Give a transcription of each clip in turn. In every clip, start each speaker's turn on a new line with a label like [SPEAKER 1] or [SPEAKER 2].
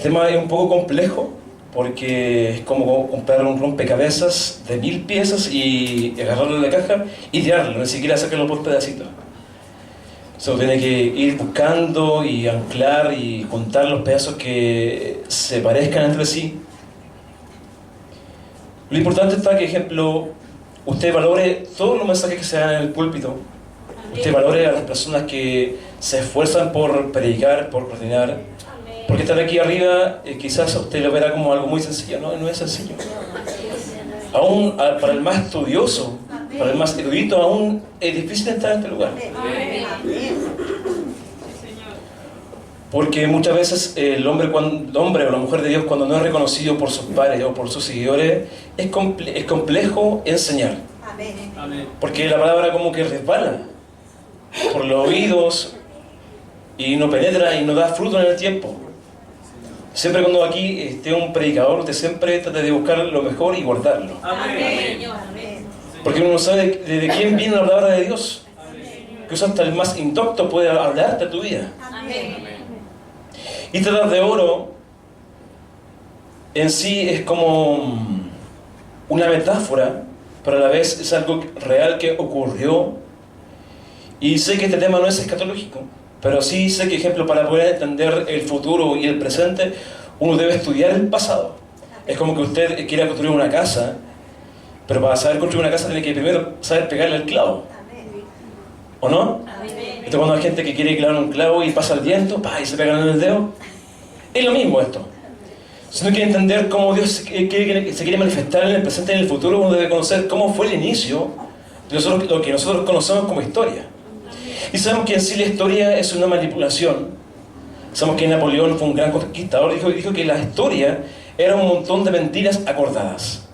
[SPEAKER 1] tema es un poco complejo porque es como comprar un rompecabezas de 1000 piezas y agarrarlo en la caja y tirarlo, ni siquiera sacarlo por pedacitos. Se tiene que ir buscando y anclar y juntar los pedazos que se parezcan entre sí. Lo importante está que, ejemplo, usted valore todos los mensajes que se dan en el púlpito. Usted valore a las personas que se esfuerzan por predicar, por coordinar. Porque estar aquí arriba quizás usted lo verá como algo muy sencillo. No es sencillo. Aún para el más estudioso, para el más erudito, aún es difícil estar en este lugar. Porque muchas veces el hombre o la mujer de Dios, cuando no es reconocido por sus padres o por sus seguidores, es complejo enseñar. Porque la palabra como que resbala por los oídos y no penetra y no da fruto en el tiempo. Siempre cuando aquí esté un predicador, usted siempre trata de buscar lo mejor y guardarlo. Porque uno no sabe de quién viene la palabra de Dios. Que hasta el más indocto puede hablarte a tu vida. Y tratar de oro en sí es como una metáfora, pero a la vez es algo real que ocurrió. Y sé que este tema no es escatológico, pero sí sé que, ejemplo, para poder entender el futuro y el presente, uno debe estudiar el pasado. Es como que usted quiera construir una casa, pero para saber construir una casa tiene que primero saber pegarle el clavo. ¿O no? Esto cuando hay gente que quiere clavar un clavo y pasa el viento, y se pegan en el dedo. Es lo mismo esto. Si uno quiere entender cómo Dios se quiere manifestar en el presente y en el futuro, uno debe conocer cómo fue el inicio de lo que nosotros conocemos como historia. Y sabemos que en sí la historia es una manipulación. Sabemos que Napoleón fue un gran conquistador y dijo que la historia era un montón de mentiras acordadas.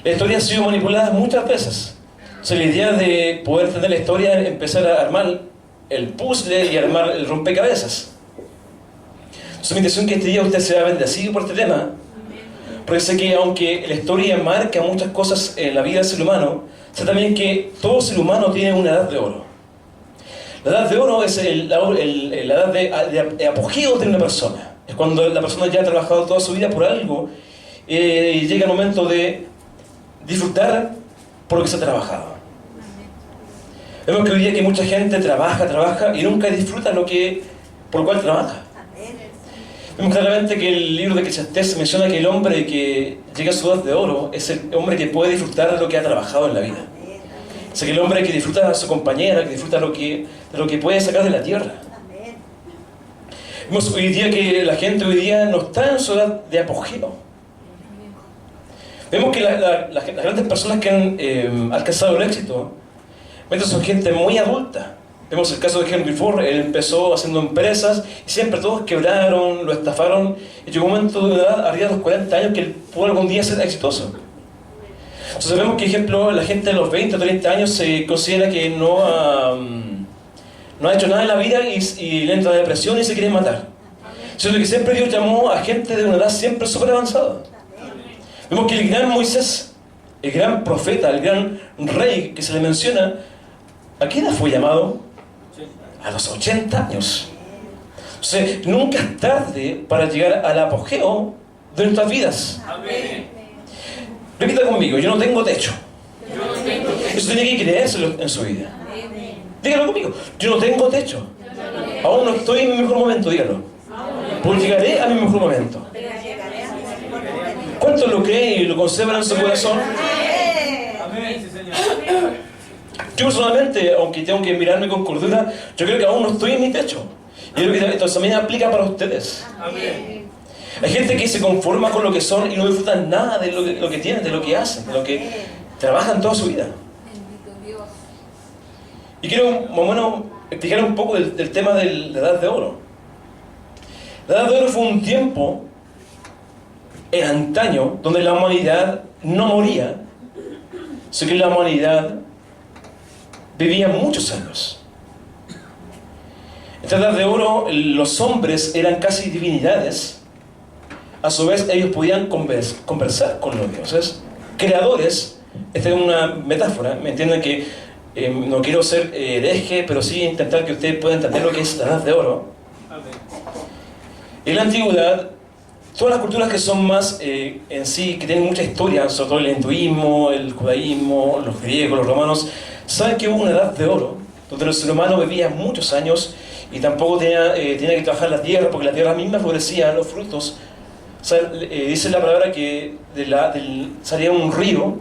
[SPEAKER 1] La historia ha sido manipulada muchas veces. O sea, la idea de poder tener la historia es empezar a armar el puzzle y armar el rompecabezas. Entonces mi intención es que este día usted sea bendecido por este tema, porque sé que aunque la historia marca muchas cosas en la vida del ser humano, sé también que todo ser humano tiene una edad de oro. La edad de oro es la edad de apogeo de una persona. Es cuando la persona ya ha trabajado toda su vida por algo y llega el momento de disfrutar por lo que se ha trabajado. Vemos que hoy día que mucha gente trabaja y nunca disfruta por lo cual trabaja. Vemos claramente que el libro de Eclesiastés menciona que el hombre que llega a su edad de oro es el hombre que puede disfrutar de lo que ha trabajado en la vida. O sea, que el hombre que disfruta a su compañera, que disfruta de lo que puede sacar de la tierra. Vemos hoy día que la gente hoy día no está en su edad de apogeo. Vemos que las grandes personas que han alcanzado el éxito son gente muy adulta. Vemos el caso de Henry Ford. Él empezó haciendo empresas y siempre todos quebraron, lo estafaron, y llegó un momento de edad, arriba de los 40 años, que él pudo algún día ser exitoso. Entonces vemos que, ejemplo, la gente de los 20 o 30 años se considera que no ha hecho nada en la vida y le entra depresión y se quiere matar. Siendo que siempre Dios llamó a gente de una edad siempre súper avanzada. Vemos que el gran Moisés, el gran profeta, el gran rey que se le menciona, ¿a qué edad fue llamado? A los 80 años. Entonces, nunca es tarde para llegar al apogeo de nuestras vidas. Amén. Repita conmigo: yo no tengo techo. Eso tiene que creérselo en su vida. Dígalo conmigo: yo no tengo techo. Aún no estoy en mi mejor momento, dígalo. Porque llegaré a mi mejor momento. ¿Cuántos lo creen y lo conservan en su corazón?
[SPEAKER 2] Amén, sí, Señor.
[SPEAKER 1] Yo personalmente, aunque tengo que mirarme con cordura, yo creo que aún no estoy en mi techo. Y creo que esto también aplica para ustedes.
[SPEAKER 2] Amén.
[SPEAKER 1] Hay gente que se conforma con lo que son y no disfrutan nada de lo que tienen, de lo que hacen, de lo que trabajan toda su vida. Y quiero, más o menos, explicar un poco del tema de la Edad de Oro. La Edad de Oro fue un tiempo, en antaño, donde la humanidad no moría, sino que la humanidad vivía muchos años. En esta Edad de Oro, los hombres eran casi divinidades. A su vez, ellos podían conversar con los dioses, creadores. Esta es una metáfora, ¿me entienden? Que no quiero ser hereje, pero sí intentar que ustedes puedan entender lo que es la Edad de Oro. En la antigüedad, Todas las culturas que son más en sí, que tienen mucha historia, sobre todo el hinduismo, el judaísmo, los griegos, los romanos, saben que hubo una edad de oro, donde el ser humano vivía muchos años y tampoco tenía que trabajar la tierra, porque la tierra misma florecía los frutos. O sea, dice la palabra que salía un río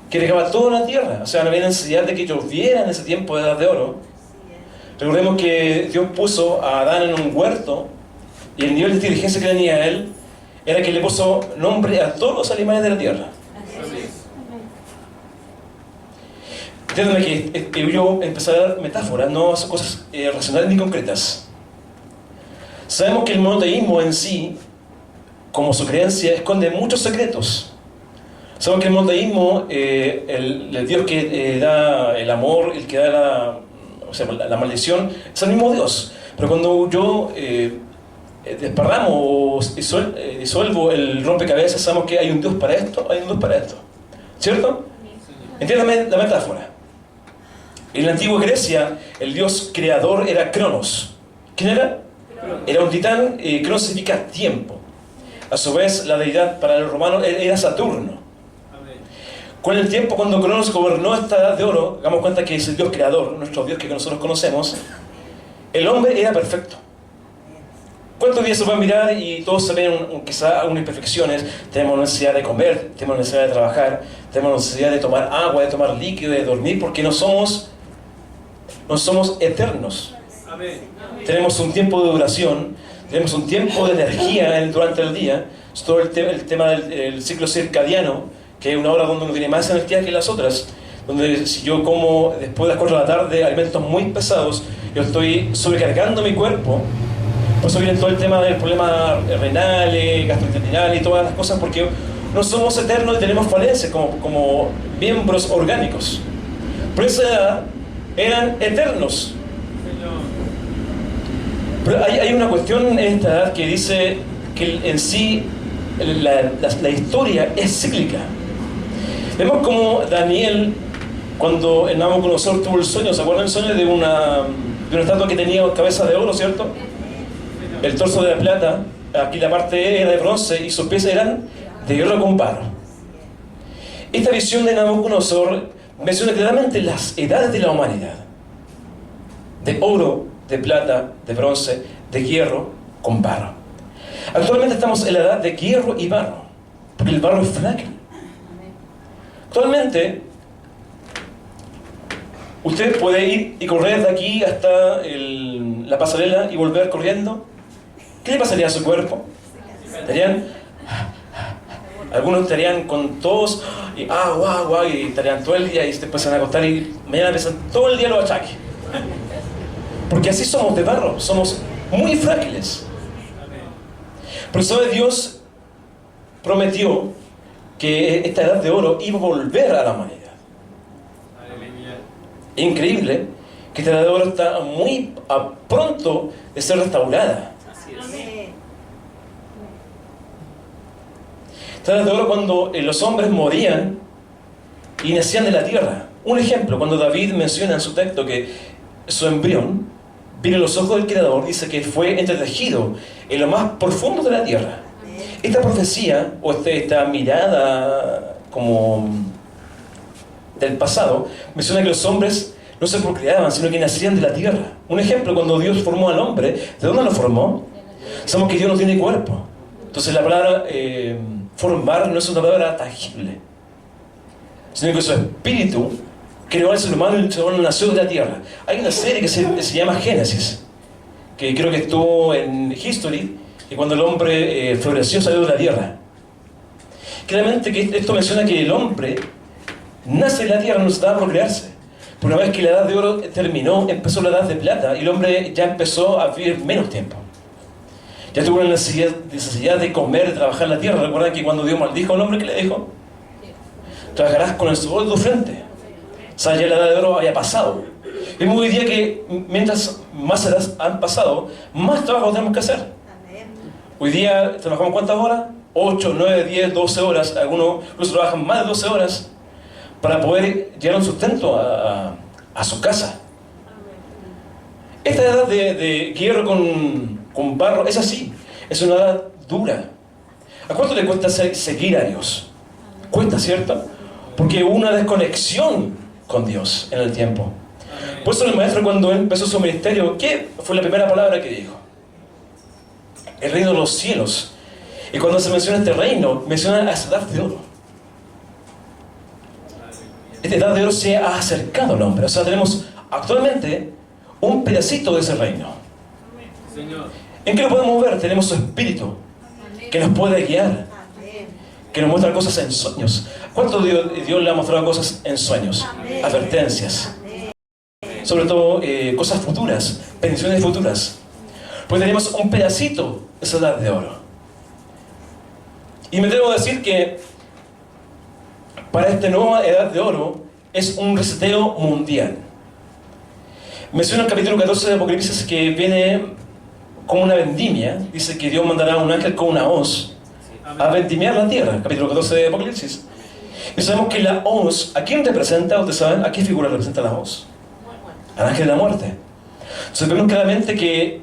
[SPEAKER 1] que regaba toda la tierra. O sea, no había necesidad de que lloviera en ese tiempo de edad de oro. Recordemos que Dios puso a Adán en un huerto y el nivel de inteligencia que tenía él era que le puso nombre a todos los animales de la tierra. Entiéndame que yo empecé a dar metáforas, no a cosas racionales ni concretas. Sabemos que el monoteísmo en sí, como su creencia, esconde muchos secretos. Sabemos que el monoteísmo, el Dios que da el amor, el que da la maldición, es el mismo Dios. Pero cuando yo desparramo o disuelvo el rompecabezas, sabemos que hay un Dios para esto, hay un Dios para esto. ¿Cierto? Entiéndame la metáfora. En la antigua Grecia, el Dios creador era Cronos. ¿Quién era? Era un titán. Cronos significa tiempo. A su vez, la deidad para los romanos era Saturno. Con el tiempo, cuando Cronos gobernó esta edad de oro, damos cuenta que es el Dios creador, nuestro Dios que nosotros conocemos. El hombre era perfecto. ¿Cuántos días se pueden mirar y todos se ven quizá algunas imperfecciones? Tenemos necesidad de comer, tenemos necesidad de trabajar, tenemos necesidad de tomar agua, de tomar líquido, de dormir, porque no somos eternos.
[SPEAKER 2] Amén.
[SPEAKER 1] Tenemos un tiempo de duración, tenemos un tiempo de energía durante el día. Es todo el tema del ciclo circadiano, que es una hora donde uno tiene más energía que las otras, donde si yo como después de las 4 de la tarde alimentos muy pesados, yo estoy sobrecargando mi cuerpo. Por eso viene todo el tema del problema renal, gastrointestinal y todas las cosas, porque no somos eternos y tenemos falencias como miembros orgánicos. Por esa edad eran eternos. Pero hay una cuestión en esta edad que dice que en sí la historia es cíclica. Vemos como Daniel, cuando el Nabucodonosor tuvo el sueño, ¿se acuerdan el sueño de una estatua que tenía cabeza de oro, ¿cierto? El torso de plata, aquí la parte era de bronce y sus pies eran de hierro con barro. Esta visión de Nabucodonosor menciona claramente las edades de la humanidad: de oro, de plata, de bronce, de hierro con barro. Actualmente estamos en la edad de hierro y barro, porque el barro es frágil. Actualmente usted puede ir y correr de aquí hasta la pasarela y volver corriendo. ¿Qué le pasaría a su cuerpo? Algunos estarían con tos y y estarían todo el día y después se van a acostar y mañana empiezan todo el día los achaques. Porque así somos de barro, somos muy frágiles. Por eso Dios prometió que esta edad de oro iba a volver a la humanidad. Increíble que esta edad de oro está muy a pronto de ser restaurada. Esta edad de oro cuando los hombres morían y nacían de la tierra. Un ejemplo, cuando David menciona en su texto que su embrión vino a los ojos del Creador, dice que fue entretejido en lo más profundo de la tierra. Esta profecía, o esta mirada como del pasado, menciona que los hombres no se procreaban, sino que nacían de la tierra. Un ejemplo, cuando Dios formó al hombre, ¿de dónde lo formó? Sabemos que Dios no tiene cuerpo. Entonces la palabra formar no es una palabra tangible, sino que su espíritu creó al ser humano y el ser humano nació de la tierra. Hay una serie que se llama Génesis, que creo que estuvo en History, y cuando el hombre floreció salió de la tierra. Claramente que esto menciona que el hombre nace de la tierra, no necesitaba procrearse. Pero una vez que la edad de oro terminó, empezó la edad de plata y el hombre ya empezó a vivir menos tiempo. Ya tuvo la necesidad de comer, de trabajar en la tierra. ¿Recuerdan que cuando Dios maldijo al hombre, qué le dijo? Trabajarás con el sudor de tu frente. O sea, ya la edad de oro había pasado. Es muy día que mientras más edades han pasado, más trabajo tenemos que hacer. Hoy día trabajamos ¿cuántas horas? 8, 9, 10, 12 horas. Algunos incluso trabajan más de 12 horas para poder llevar un sustento a su casa. Esta edad de hierro con barro es así. Es una edad dura. ¿A cuánto le cuesta seguir a Dios? Cuesta, ¿cierto? Porque hubo una desconexión con Dios en el tiempo. Por eso el maestro, cuando empezó su ministerio, ¿qué fue la primera palabra que dijo? El reino de los cielos. Y cuando se menciona este reino, menciona a esa edad de oro. Esta edad de oro se ha acercado al hombre. O sea, tenemos actualmente un pedacito de ese reino. ¿En qué lo podemos ver? Tenemos su espíritu, que nos puede guiar, que nos muestra cosas en sueños. ¿Cuánto Dios le ha mostrado cosas en sueños? Advertencias. Sobre todo cosas futuras, bendiciones futuras. Pues tenemos un pedacito de esa edad de oro. Y me atrevo a decir que para esta nueva edad de oro es un reseteo mundial. Menciona el capítulo 14 de Apocalipsis que viene como una vendimia. Dice que Dios mandará a un ángel con una hoz a vendimiar la tierra. Capítulo 14 de Apocalipsis. Y sabemos que la hoz, ¿a quién representa? ¿Ustedes saben a qué figura representa la hoz? Al ángel de la muerte. Entonces vemos claramente que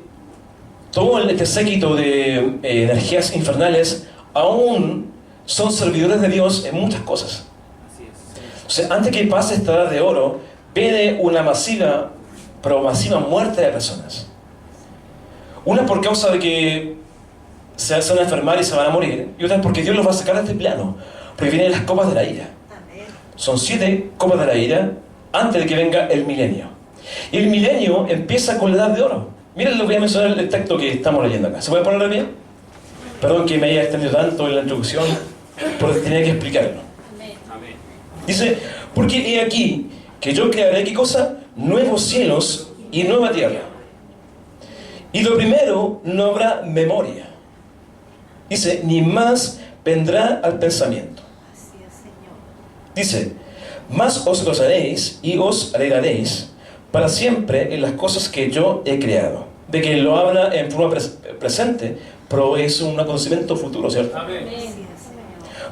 [SPEAKER 1] todo este séquito de energías infernales aún son servidores de Dios en muchas cosas. Entonces, antes que pase esta edad de oro, viene una masiva, pero masiva muerte de personas. Una por causa de que se van a enfermar y se van a morir, y otra porque Dios los va a sacar de este plano, porque vienen las copas de la ira. Son 7 copas de la ira antes de que venga el milenio. Y el milenio empieza con la edad de oro. Miren, les voy a mencionar el texto que estamos leyendo acá. ¿Se puede poner bien? Perdón que me haya extendido tanto en la introducción, porque tenía que explicarlo. Dice, porque he aquí que yo crearé, ¿qué cosa? Nuevos cielos y nueva tierra. Y lo primero, no habrá memoria. Dice, ni más vendrá al pensamiento. Dice, más os gozaréis y os alegraréis para siempre en las cosas que yo he creado. De que lo habla en forma presente, pero es un acontecimiento futuro, ¿cierto?
[SPEAKER 2] Amén.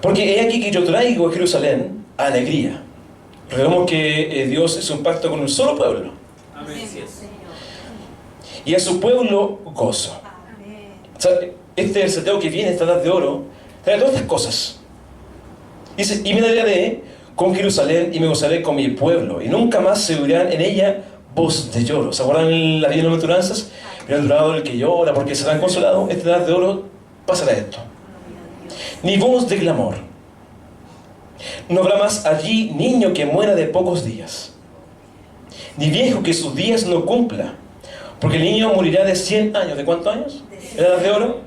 [SPEAKER 1] Porque he aquí que yo traigo a Jerusalén alegría. Recordemos que Dios es un pacto con un solo pueblo.
[SPEAKER 2] Amén.
[SPEAKER 1] Y a su pueblo gozo. O sea, este seteo que viene, esta edad de oro, trae todas estas cosas. Dice, y me alegraré con Jerusalén y me gozaré con mi pueblo. Y nunca más se oirán en ella voz de lloro. ¿Se acuerdan las bienaventuranzas? Bienaventurado el que llora porque serán consolados. Esta edad de oro pasará esto. Ni voz de clamor. No habrá más allí niño que muera de pocos días, ni viejo que sus días no cumpla, porque el niño morirá de 100 años. ¿De cuántos años? ¿La edad de oro?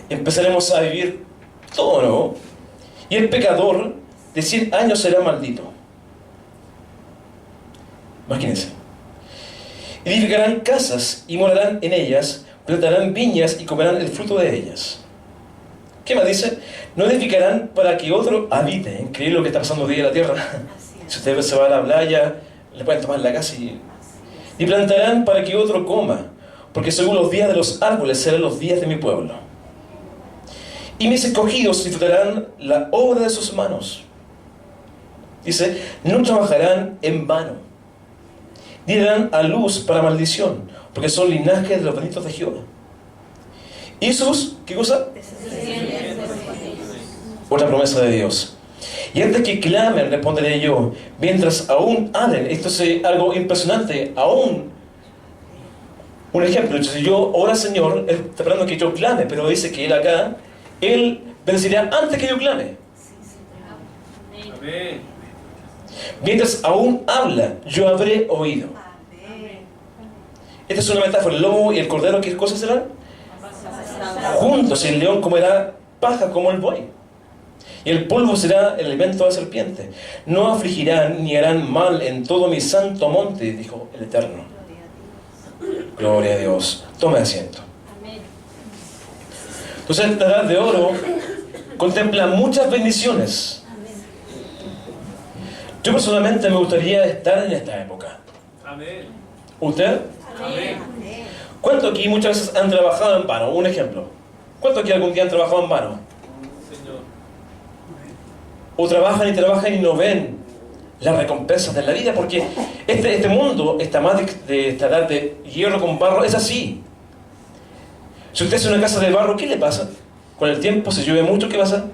[SPEAKER 1] Empezaremos a vivir todo nuevo. Y el pecador de 100 años será maldito. Imagínense. Edificarán casas y morarán en ellas, plantarán viñas y comerán el fruto de ellas. ¿Qué más dice? No edificarán para que otro habite. Increíble lo que está pasando hoy en la tierra. Si usted se va a la playa, le pueden tomar la casa y plantarán para que otro coma, porque según los días de los árboles serán los días de mi pueblo. Y mis escogidos disfrutarán la obra de sus manos. Dice, no trabajarán en vano, ni darán a luz para maldición, porque son linajes de los benditos de Jehová. Y sus, ¿qué cosa? Otra promesa de Dios. Y antes que clamen, responderé yo, mientras aún hablen. Esto es algo impresionante. Aún, un ejemplo, si yo ora Señor, Él está esperando que yo clame, pero dice que Él acá, Él bendecirá antes que yo clame.
[SPEAKER 2] Amén.
[SPEAKER 1] Mientras aún habla, yo habré oído. Esta es una metáfora. El lobo y el cordero, ¿qué cosas serán? Juntos, y el león comerá paja como el buey. Y el polvo será el alimento de la serpiente. No afligirán ni harán mal en todo mi santo monte, dijo el Eterno. Gloria a Dios. Tome asiento. Entonces, esta edad de oro contempla muchas bendiciones. Yo personalmente me gustaría estar en esta época.
[SPEAKER 2] Amén.
[SPEAKER 1] ¿Usted?
[SPEAKER 2] Amén.
[SPEAKER 1] ¿Cuántos aquí muchas veces han trabajado en vano? Un ejemplo. ¿Cuántos aquí algún día han trabajado en vano?
[SPEAKER 2] Señor.
[SPEAKER 1] O trabajan y no ven las recompensas de la vida, porque este mundo, esta edad de hierro con barro, es así. Si usted hace una casa de barro, ¿qué le pasa? Con el tiempo, si llueve mucho, ¿qué pasa?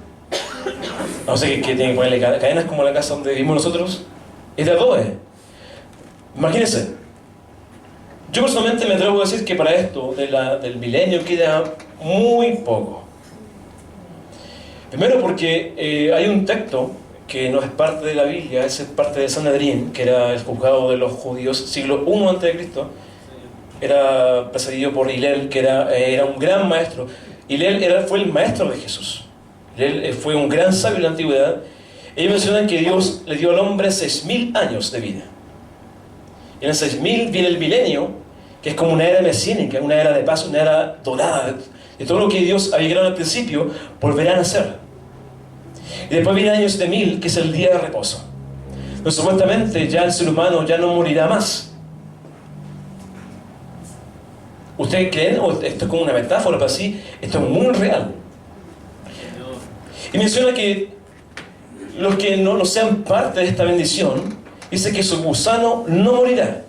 [SPEAKER 1] No sé, que tienen que ponerle cadenas como la casa donde vivimos nosotros. Es de adobe. Imagínense. Yo personalmente me atrevo a decir que para esto del milenio queda muy poco. Primero porque hay un texto que no es parte de la Biblia, es parte de Sanedrín, que era el juzgado de los judíos, siglo I a.C. Era presidido por Hillel, que era un gran maestro. Hillel fue el maestro de Jesús. Hillel fue un gran sabio en la antigüedad. Ellos mencionan que Dios le dio al hombre 6.000 años de vida. Y en el 6.000 viene el milenio, que es como una era mesiánica, una era de paz, una era dorada. De todo lo que Dios había creado al principio, volverá a nacer. Y después viene años de 1000, que es el día de reposo. Pero supuestamente ya el ser humano ya no morirá más. ¿Ustedes creen? O esto es como una metáfora, pero sí, esto es muy real. Y menciona que los que no sean parte de esta bendición, dice que su gusano no morirá.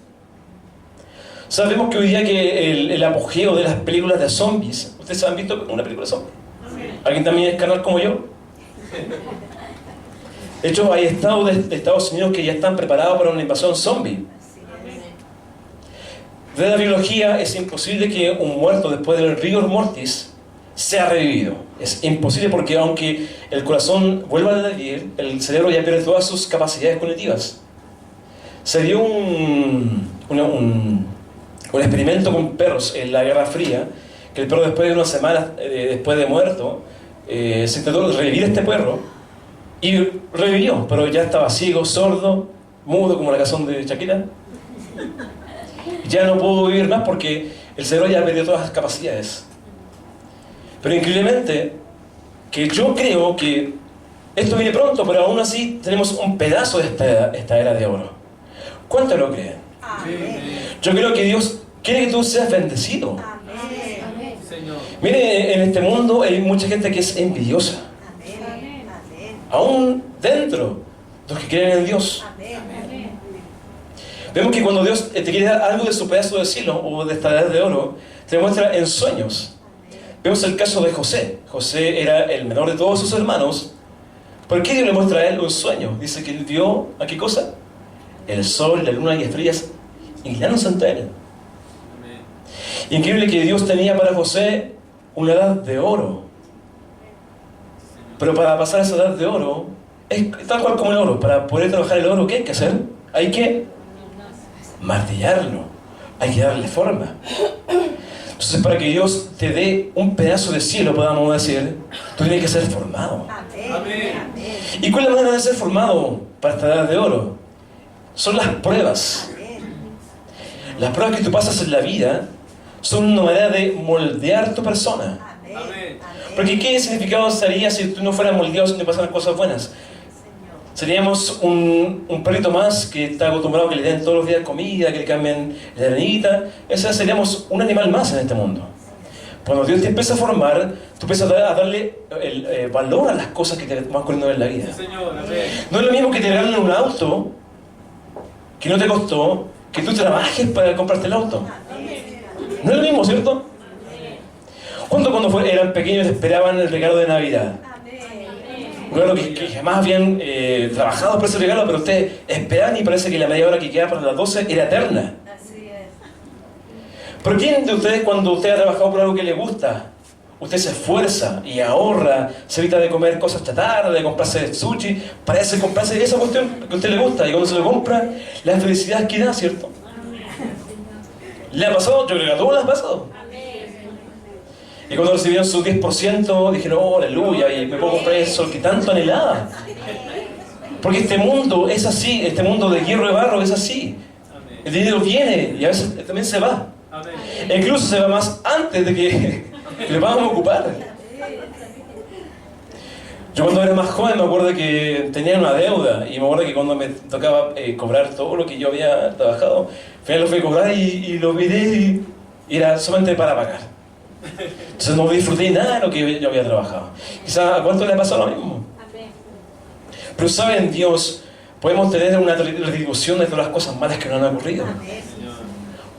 [SPEAKER 1] Sabemos que hoy día que el apogeo de las películas de zombies, ¿ustedes han visto una película de zombies? ¿Alguien también es carnal como yo? De hecho, hay estados de Estados Unidos que ya están preparados para una invasión zombie. Desde la biología es imposible que un muerto después del rigor mortis sea revivido. Es imposible porque aunque el corazón vuelva a latir, el cerebro ya pierde todas sus capacidades cognitivas. Se dio un experimento con perros en la Guerra Fría, que el perro después de una semana después de muerto, se intentó revivir este perro y revivió, pero ya estaba ciego, sordo, mudo como la canción de Shakira. Ya no pudo vivir más porque el cerebro ya perdió todas las capacidades. Pero increíblemente, que yo creo que esto viene pronto, pero aún así tenemos un pedazo de esta era de oro. ¿Cuánto lo creen?
[SPEAKER 2] Amén.
[SPEAKER 1] Yo creo que Dios quiere que tú seas bendecido.
[SPEAKER 3] Amén.
[SPEAKER 2] Señor.
[SPEAKER 1] Mire, en este mundo hay mucha gente que es envidiosa.
[SPEAKER 3] Amén.
[SPEAKER 1] Aún dentro de los que creen en Dios.
[SPEAKER 3] Amén.
[SPEAKER 1] Vemos que cuando Dios te quiere dar algo de su pedazo de cielo o de esta edad de oro, te lo muestra en sueños. Vemos el caso de José. José era el menor de todos sus hermanos. ¿Por qué Dios le muestra a él un sueño? Dice que él vio, ¿a qué cosa? El sol, la luna y estrellas inclinándose ante él.
[SPEAKER 2] Amén.
[SPEAKER 1] Increíble que Dios tenía para José una edad de oro. Pero para pasar esa edad de oro, es tal cual como el oro. Para poder trabajar el oro, ¿qué hay que hacer? Hay que martillarlo. Hay que darle forma. Entonces, para que Dios te dé un pedazo de cielo, podamos decir, tú tienes que ser formado.
[SPEAKER 2] Amén.
[SPEAKER 1] ¿Y cuál es la manera de ser formado para esta edad de oro? Son las pruebas. Las pruebas que tú pasas en la vida son una manera de moldear tu persona.
[SPEAKER 2] Amén.
[SPEAKER 1] Porque ¿qué significado sería si tú no fueras moldeado si te pasaran cosas buenas? Seríamos un perrito más que está acostumbrado a que le den todos los días comida, que le cambien la arenita. Seríamos un animal más en este mundo. Cuando Dios te empieza a formar, tú empiezas a darle el valor a las cosas que te van ocurriendo en la vida.
[SPEAKER 2] Señor. Amén.
[SPEAKER 1] No es lo mismo que te regalen un auto que no te costó, que tú trabajes para comprarte el auto. No es lo mismo, ¿cierto? Cuando eran pequeños esperaban el regalo de Navidad? Un regalo que jamás habían trabajado por ese regalo, pero ustedes esperaban y parece que la media hora que queda para las 12 era eterna. ¿Pero quién de ustedes, cuando usted ha trabajado por algo que le gusta, usted se esfuerza y ahorra, se evita de comer cosas chatarras, de comprarse sushi, para comprarse esa cuestión que a usted le gusta, y cuando se lo compra, la felicidad que da, ¿cierto? ¿Le ha pasado? Yo creo que a todos les ha pasado. Y cuando recibieron su 10%, dijeron, oh, aleluya, y me puedo comprar eso que tanto anhelaba. Porque este mundo es así, este mundo de hierro y barro es así. El dinero viene y a veces también se va.
[SPEAKER 2] Amén.
[SPEAKER 1] E incluso se va más antes de que le vamos a ocupar. Yo cuando era más joven me acuerdo que tenía una deuda y me acuerdo que cuando me tocaba cobrar todo lo que yo había trabajado, al final lo fui a cobrar y lo miré y era solamente para pagar. Entonces no disfruté nada de lo que yo había trabajado. Quizás a cuánto le ha pasado lo mismo. Pero saben, Dios, podemos tener una retribución de todas las cosas malas que nos han ocurrido.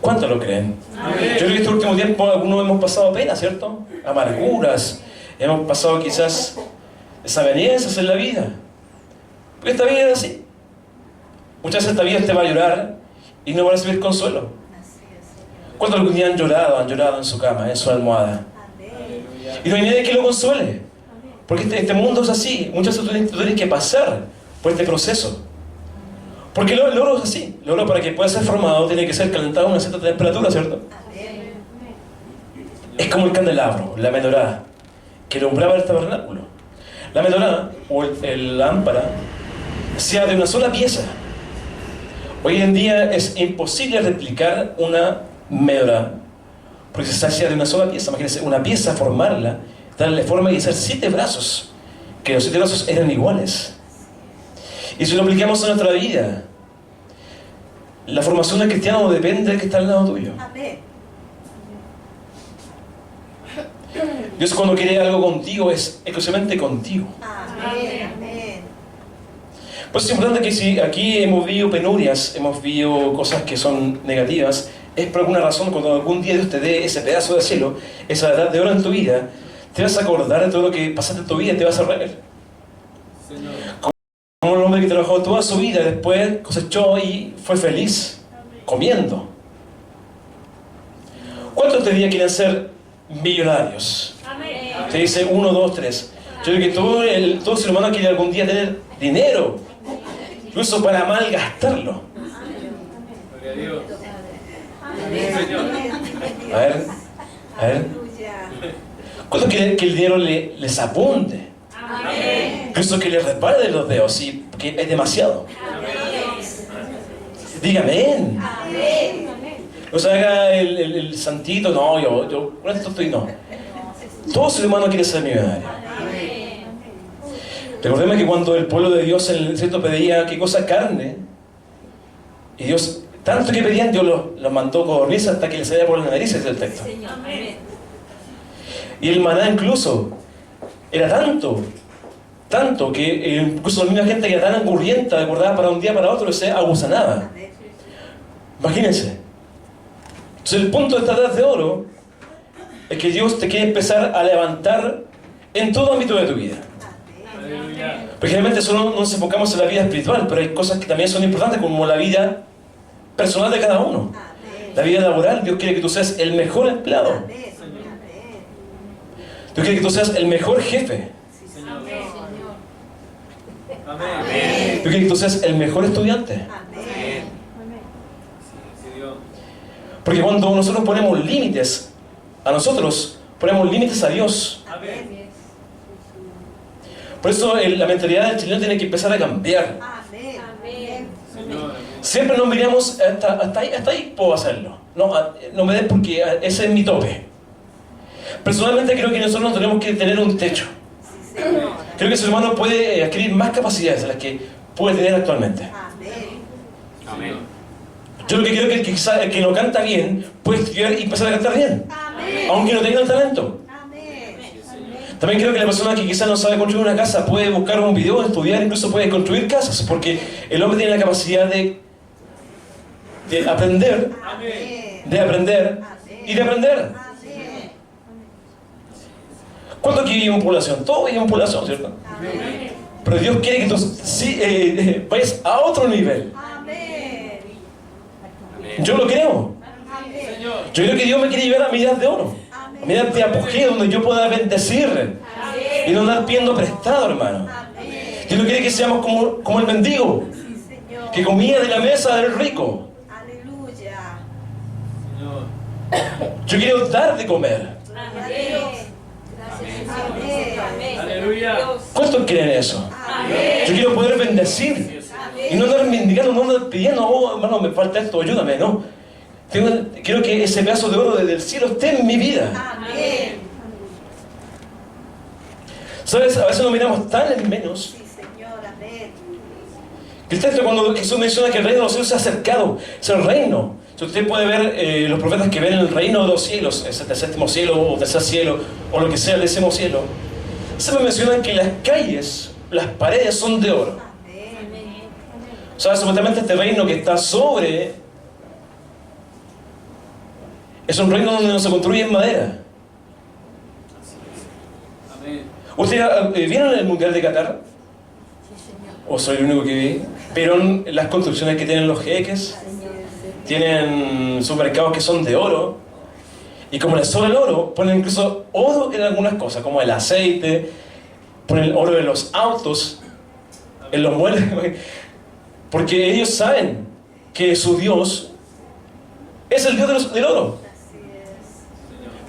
[SPEAKER 1] ¿Cuánto lo creen?
[SPEAKER 2] Amén.
[SPEAKER 1] Yo creo que este último tiempo algunos hemos pasado pena, ¿cierto? Amarguras, hemos pasado quizás desavenencias en la vida. Porque esta vida es así. Muchas veces esta vida te va a llorar y no va a recibir consuelo. ¿Cuántos algún día han llorado en su cama, en su almohada? Y no hay nadie que lo consuele. Porque este mundo es así. Muchas veces tú tienes que pasar por este proceso. Porque el oro es así. El oro, para que pueda ser formado, tiene que ser calentado a una cierta temperatura, ¿cierto? Es como el candelabro, la menorá, que alumbraba el tabernáculo. La menorá, o el lámpara, sea de una sola pieza. Hoy en día es imposible replicar una menorá, porque se hacía de una sola pieza. Imagínense, una pieza, formarla, darle forma y hacer 7 brazos, que los 7 brazos eran iguales. Y si lo aplicamos a nuestra vida, la formación del cristiano depende del que está al lado tuyo. Dios, cuando quiere algo contigo, es exclusivamente contigo. Pues es importante que si aquí hemos vivido penurias, hemos vivido cosas que son negativas, es por alguna razón. Cuando algún día Dios te dé ese pedazo de cielo, esa edad de oro en tu vida, te vas a acordar de todo lo que pasaste en tu vida y te vas a reír. Como el hombre que trabajó toda su vida, después cosechó y fue feliz comiendo. ¿Cuántos de este día quieren ser millonarios? Te dice 1, 2, 3. Yo creo que todo ser humano quiere algún día tener dinero, incluso para malgastarlo.
[SPEAKER 2] Gloria a Dios.
[SPEAKER 1] A ver. ¿Cuántos quieren que el dinero les abunde? Incluso que les resbale de los dedos, sí, porque es demasiado. Dígame. No se haga el santito, no, yo con esto estoy, no. Todo ser humano quiere ser millonario. Recordemos que cuando el pueblo de Dios en el desierto pedía, ¿qué cosa? Carne. Y Dios, tanto que pedían, Dios los mandó codorniz hasta que les salía por las narices del texto. Y el maná incluso era tanto que incluso la misma gente que era tan angurrienta, acordaba para un día para otro, se agusanaba. Imagínense. Entonces el punto de esta edad de oro es que Dios te quiere empezar a levantar en todo ámbito de tu vida. Porque generalmente solo nos enfocamos en la vida espiritual, pero hay cosas que también son importantes, como la vida personal de cada uno. La vida laboral, Dios quiere que tú seas el mejor empleado. Dios quiere que tú seas el mejor jefe. Dios quiere que tú seas el mejor estudiante. Porque cuando nosotros ponemos límites a nosotros, ponemos límites a Dios. Por eso la mentalidad del chileno tiene que empezar a cambiar. Siempre nos miramos hasta ahí puedo hacerlo. No me des porque ese es mi tope. Personalmente creo que nosotros no tenemos que tener un techo. Creo que el ser humano puede adquirir más capacidades de las que puede tener actualmente. Yo lo que creo es que el que no canta bien puede estudiar y empezar a cantar bien, aunque no tenga el talento. También creo que la persona que quizás no sabe construir una casa puede buscar un video, estudiar, incluso puede construir casas, porque el hombre tiene la capacidad de aprender, de aprender y de aprender. ¿Cuánto aquí vivimos en población? Todos vivimos en población, ¿cierto? Pero Dios quiere que tú vayas a otro nivel. Yo lo creo. Yo creo que Dios me quiere llevar a mi edad de oro, a mi edad de apogeo, donde yo pueda bendecir y no andar pidiendo prestado, hermano. Dios no quiere que seamos como el mendigo que comía de la mesa del rico. Yo quiero dar de comer. ¿Cuántos creen eso? Yo quiero poder bendecir y no andar mendigando, no andar pidiendo, oh hermano, me falta esto, ayúdame, no. Quiero que ese pedazo de oro del cielo esté en mi vida. ¿Sabes? A veces nos miramos tan en menos. Que el texto, cuando Jesús menciona que el reino de los cielos se ha acercado, es el reino. Si usted puede ver los profetas que ven el reino de los cielos, el séptimo cielo o tercer cielo, o lo que sea el décimo cielo, se me mencionan que las calles, las paredes son de oro. O sea, supuestamente este reino que está sobre es un reino donde no se construye en madera.
[SPEAKER 2] Amén.
[SPEAKER 1] ¿Ustedes vieron el Mundial de Qatar? ¿O soy el único que vi? ¿Vieron las construcciones que tienen los jeques? Tienen supermercados que son de oro. Y como les sobra el oro, ponen incluso oro en algunas cosas, como el aceite, ponen oro en los autos, en los muebles. Porque ellos saben que su Dios es el Dios del oro.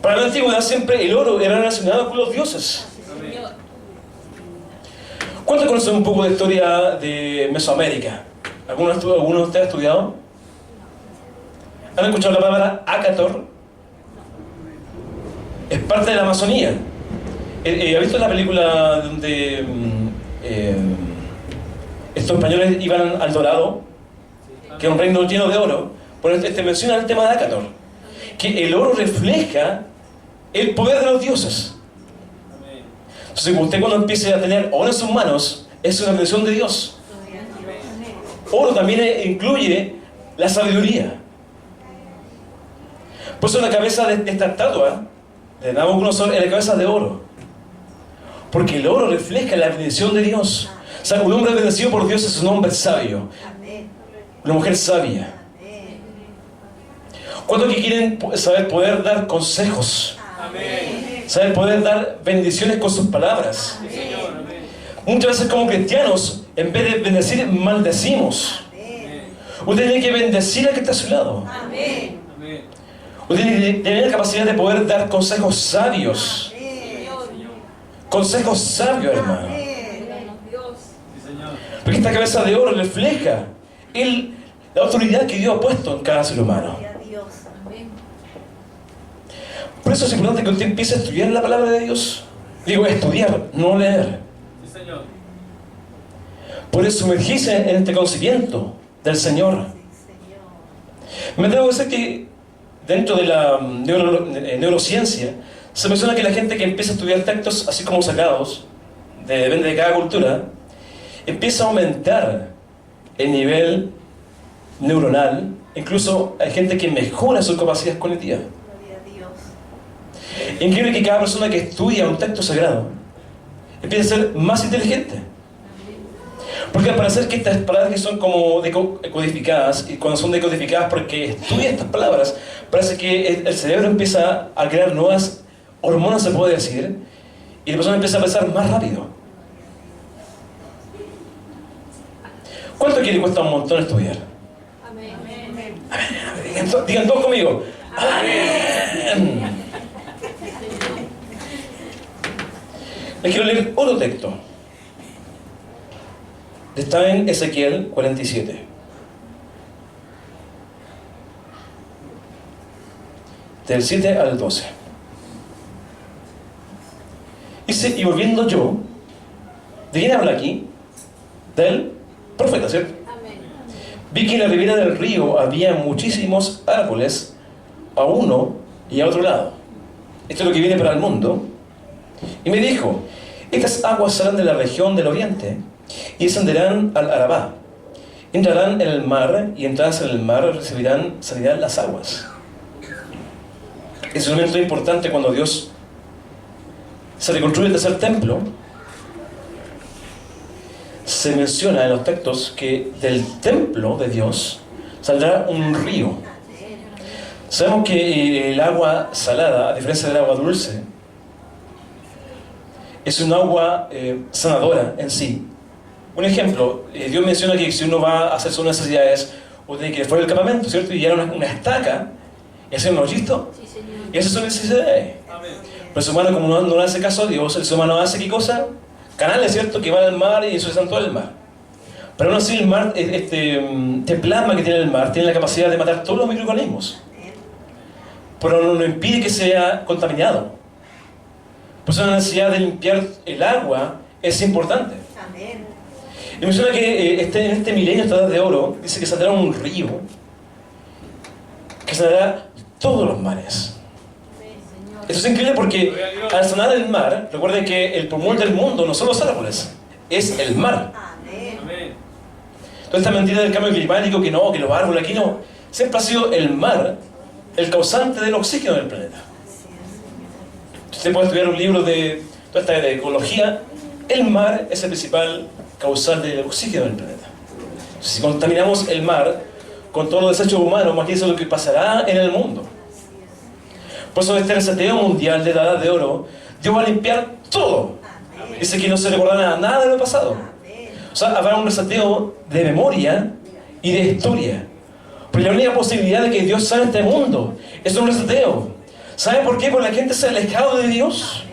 [SPEAKER 1] Para la antigüedad siempre el oro era relacionado con los dioses. ¿Cuántos conocen un poco de historia de Mesoamérica? ¿Alguno de ustedes ha estudiado? ¿Han escuchado la palabra Acator? Es parte de la Amazonía. ¿Ha visto la película donde estos españoles iban al Dorado? Que es un reino lleno de oro. Bueno, menciona el tema de Acator. Que el oro refleja el poder de los dioses. Entonces, usted cuando empiece a tener oro en sus manos, es una bendición de Dios. Oro también incluye la sabiduría. Por eso la cabeza de esta estatua de Nabucodonosor es la cabeza de oro. Porque el oro refleja la bendición de Dios. O sea, un hombre bendecido por Dios es un hombre sabio. Una mujer sabia. ¿Cuántos que quieren saber poder dar consejos? Saber poder dar bendiciones con sus palabras? Muchas veces como cristianos, en vez de bendecir, maldecimos. Usted tiene que bendecir al que está a su lado. Usted tiene que tener la capacidad de poder dar consejos sabios. Consejos sabios, hermano. Porque esta cabeza de oro refleja la autoridad que Dios ha puesto en cada ser humano. Por eso es importante que usted empiece a estudiar la palabra de Dios. Digo, estudiar, no leer. Por eso sumergirse en este conocimiento del Señor. Me tengo que decir que dentro de la neurociencia se menciona que la gente que empieza a estudiar textos así como sacados, depende de cada cultura, empieza a aumentar el nivel neuronal. Incluso hay gente que mejora sus capacidades cognitivas. Increíble que cada persona que estudia un texto sagrado empieza a ser más inteligente. Porque al parecer que estas palabras que son como decodificadas, y cuando son decodificadas porque estudia estas palabras, parece que el cerebro empieza a crear nuevas hormonas, se puede decir, y la persona empieza a pensar más rápido. ¿Cuánto aquí le cuesta un montón estudiar?
[SPEAKER 3] Amén.
[SPEAKER 1] Digan todos conmigo. Amén. Les quiero leer otro texto. Está en Ezequiel 47. Del 7 al 12. Dice, y volviendo yo, ¿de quién habla aquí? Del profeta, ¿cierto?
[SPEAKER 3] Amén.
[SPEAKER 1] Vi que en la ribera del río había muchísimos árboles a uno y a otro lado. Esto es lo que viene para el mundo. Y me dijo, estas aguas saldrán de la región del oriente y descenderán al Arabá. Entrarán en el mar y entradas en el mar salirán las aguas. Es un momento importante cuando Dios se reconstruye el tercer templo. Se menciona en los textos que del templo de Dios saldrá un río. Sabemos que el agua salada, a diferencia del agua dulce, es un agua sanadora en sí. Un ejemplo, Dios menciona que si uno va a hacer sus necesidades, uno tiene que ir fuera del campamento, ¿cierto? Y llevar una estaca y hacer un hoyito.
[SPEAKER 3] Sí, Señor.
[SPEAKER 1] Y esas son necesidades. Pero el ser humano, como no le hace caso a Dios, el ser humano hace ¿qué cosa? Canales, ¿cierto? Que van al mar y ensucian todo el mar. Pero aún así el mar, este plasma que tiene el mar, tiene la capacidad de matar todos los microorganismos. Pero no impide que sea contaminado. Por eso la necesidad de limpiar el agua es importante. Y menciona que en este milenio de oro, dice que saldrá un río que sanará todos los mares. Eso es increíble porque al sanar el mar, recuerden que el pulmón del mundo no son los árboles, es el mar. Toda esta mentira del cambio climático, que no, que los árboles, aquí no. Siempre ha sido el mar el causante del oxígeno del planeta. Usted puede estudiar un libro de toda esta ecología, el mar es el principal causal del oxígeno del planeta. Entonces, si contaminamos el mar con todos los desechos humanos, imagínense lo que pasará en el mundo. Por eso este reseteo mundial de la Edad de Oro, Dios va a limpiar todo. Dice que no se recordará nada de lo pasado. O sea, habrá un reseteo de memoria y de historia. Porque la única posibilidad de que Dios sane este mundo es un reseteo. ¿Saben por qué? Porque la gente se ha alejado de Dios.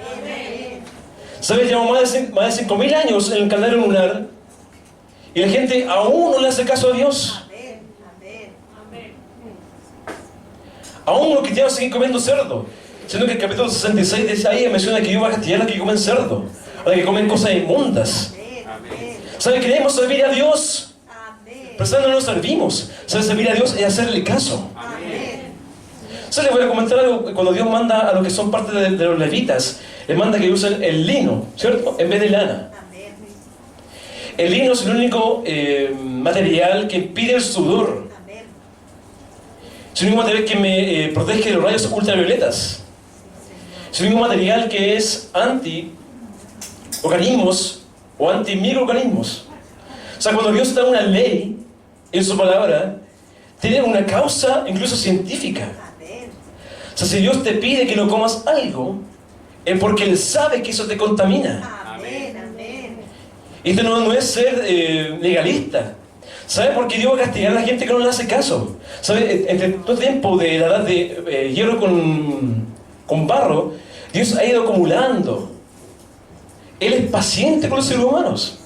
[SPEAKER 1] ¿Saben? Llevamos más de 5.000 años en el calendario lunar y la gente aún no le hace caso a Dios. Aún los cristianos siguen comiendo cerdo. Siendo que el capítulo 66 de Isaías menciona que Dios va a castigar a los que comen cerdo, a los que comen cosas inmundas. ¿Saben? Queremos servir a Dios, pero no nos servimos. ¿Saben? Servir a Dios es hacerle caso. Les voy a comentar algo. Cuando Dios manda a los que son parte de los levitas, les manda que usen el lino, ¿cierto? En vez de lana. El lino es el único material que impide el sudor. Es el único material que me protege de los rayos ultravioletas. Es el único material que es anti-organismos o anti-microorganismos. O sea, cuando Dios da una ley en su palabra, tiene una causa incluso científica. O sea, si Dios te pide que no comas algo, es porque Él sabe que eso te contamina. Y esto no es ser legalista. ¿Sabe por qué Dios va a castigar a la gente que no le hace caso? ¿Sabe? Entre todo el tiempo de la edad de hierro con barro, Dios ha ido acumulando. Él es paciente con los seres humanos.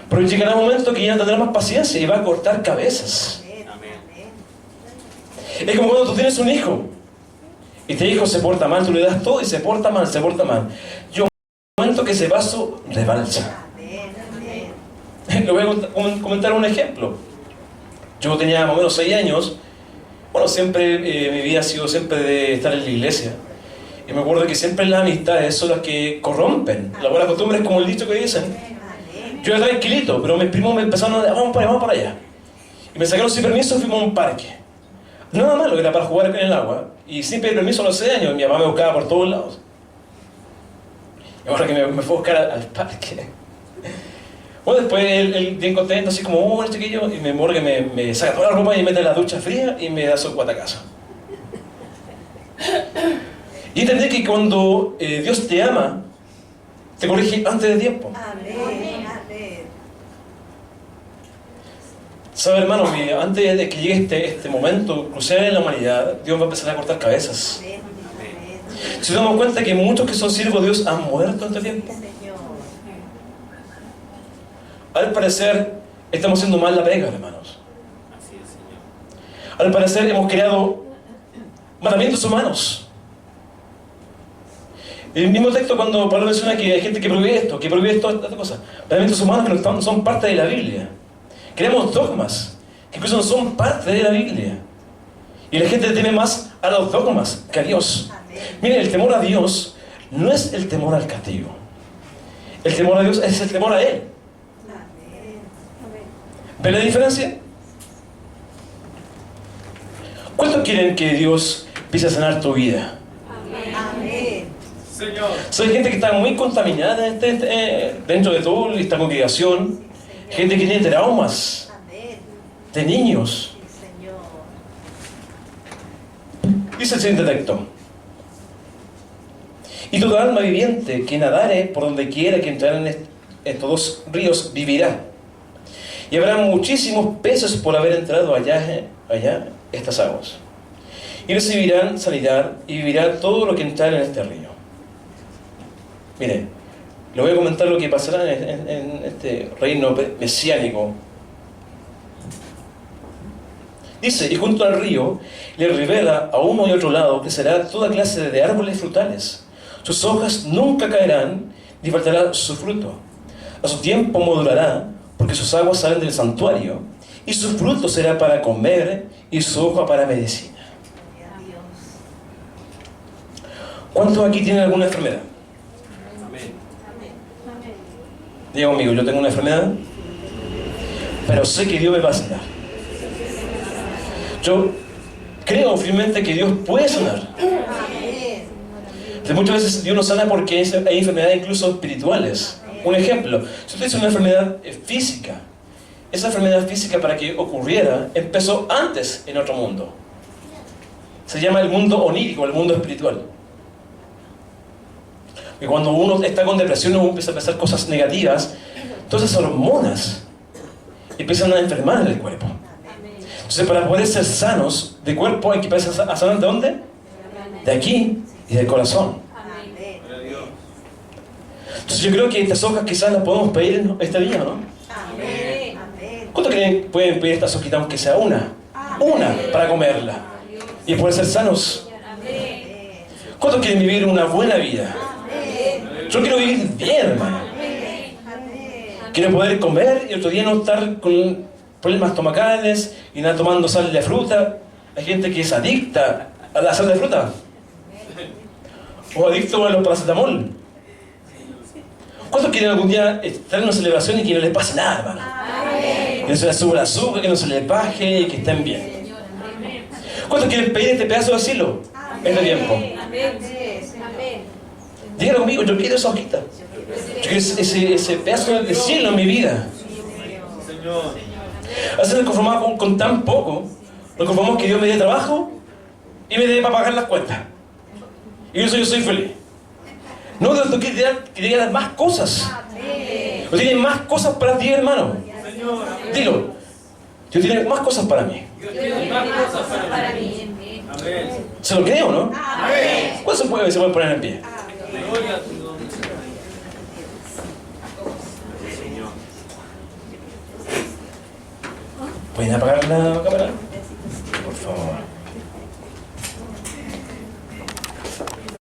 [SPEAKER 1] Pero llegará un momento que ya no tendrá más paciencia y va a cortar cabezas. Es como cuando tú tienes un hijo y este hijo se porta mal, tú le das todo y se porta mal, se porta mal. Llega un momento que ese vaso rebalsa. Le voy a comentar un ejemplo. Yo tenía más o menos 6 años. Bueno, siempre mi vida ha sido siempre de estar en la iglesia. Y me acuerdo que siempre las amistades son las que corrompen. La buena costumbre es como el dicho que dicen. Yo era tranquilito, pero mis primos me empezaron a decir, vamos para allá. Y me sacaron sin permiso y fuimos a un parque. Nada malo, era para jugar en el agua. Y sin pedir permiso a los 6 años, mi mamá me buscaba por todos lados. Y ahora que me fue a buscar al parque. Bueno, después él bien contento, así como, bueno, chiquillo, y me acuerdo que me saca toda la ropa y me mete en la ducha fría y me da su guatacazo. Y entendí que cuando Dios te ama, te corrige antes de tiempo. ¿Sabe, hermano? Antes de que llegue este momento crucial en la humanidad, Dios va a empezar a cortar cabezas. Si nos damos cuenta que muchos que son siervos de Dios han muerto en este tiempo. Al parecer, estamos haciendo mal la pega, hermanos. Al parecer, hemos creado mandamientos humanos. El mismo texto, cuando Pablo menciona que hay gente que prohíbe esto, esta cosa, mandamientos humanos que no son parte de la Biblia. Creamos dogmas que incluso no son parte de la Biblia. Y la gente teme más a los dogmas que a Dios. Miren, el temor a Dios no es el temor al castigo. El temor a Dios es el temor a Él. ¿Ven la diferencia? ¿Cuántos quieren que Dios empiece a sanar tu vida?
[SPEAKER 2] Amén. Señor.
[SPEAKER 1] Soy gente que está muy contaminada dentro de toda esta congregación. Gente que tiene traumas de niños. Dice el siguiente texto. Y toda alma viviente que nadare por donde quiera que entrar en estos dos ríos vivirá. Y habrá muchísimos peces por haber entrado allá estas aguas. Y recibirán sanidad y vivirá todo lo que entrar en este río. Mire, le voy a comentar lo que pasará en este reino mesiánico. Dice, y junto al río le revela a uno y otro lado que será toda clase de árboles frutales. Sus hojas nunca caerán, ni faltará su fruto. A su tiempo madurará, porque sus aguas salen del santuario, y su fruto será para comer, y su hoja para medicina. ¿Cuántos aquí tienen alguna enfermedad?
[SPEAKER 2] Amén.
[SPEAKER 1] Diga conmigo, yo tengo una enfermedad, pero sé que Dios me va a sanar. Yo creo firmemente que Dios puede sanar. Entonces, muchas veces Dios nos sana porque hay enfermedades incluso espirituales. Un ejemplo, si usted tiene una enfermedad física, esa enfermedad física para que ocurriera empezó antes en otro mundo. Se llama el mundo onírico, el mundo espiritual. Y cuando uno está con depresión, uno empieza a pensar cosas negativas, todas esas hormonas empiezan a enfermar en el cuerpo. Entonces, para poder ser sanos de cuerpo hay que empezar a sanar ¿de dónde? De aquí y del corazón. Entonces yo creo que estas hojas quizás las podemos pedir este día, ¿no? ¿Cuántos pueden pedir estas hojitas aunque sea una? Una para comerla y poder ser sanos. ¿Cuántos quieren vivir una buena vida? Yo quiero vivir bien, hermano. Quiero poder comer y otro día no estar con problemas estomacales y nada tomando sal de fruta. Hay gente que es adicta a la sal de fruta. O adicto a los paracetamol. ¿Cuántos quieren algún día estar en una celebración y que no les pase nada, hermano? Que no se les suba el azúcar, que no se les baje y que estén bien. ¿Cuántos quieren pedir este pedazo de cielo este tiempo? Díganlo conmigo, yo quiero esa hojita. Yo quiero ese pedazo de cielo en mi vida. A veces nos conformamos con tan poco. Nos conformamos que Dios me dé trabajo y me dé para pagar las cuentas. Y yo soy feliz. No, Dios quiere dar más cosas. Dios tiene más cosas para ti, hermano. Dilo. Dios tiene más cosas para mí. ¿Se lo creo, no? ¿Cuál se puede poner en pie? ¿Pueden apagar la cámara?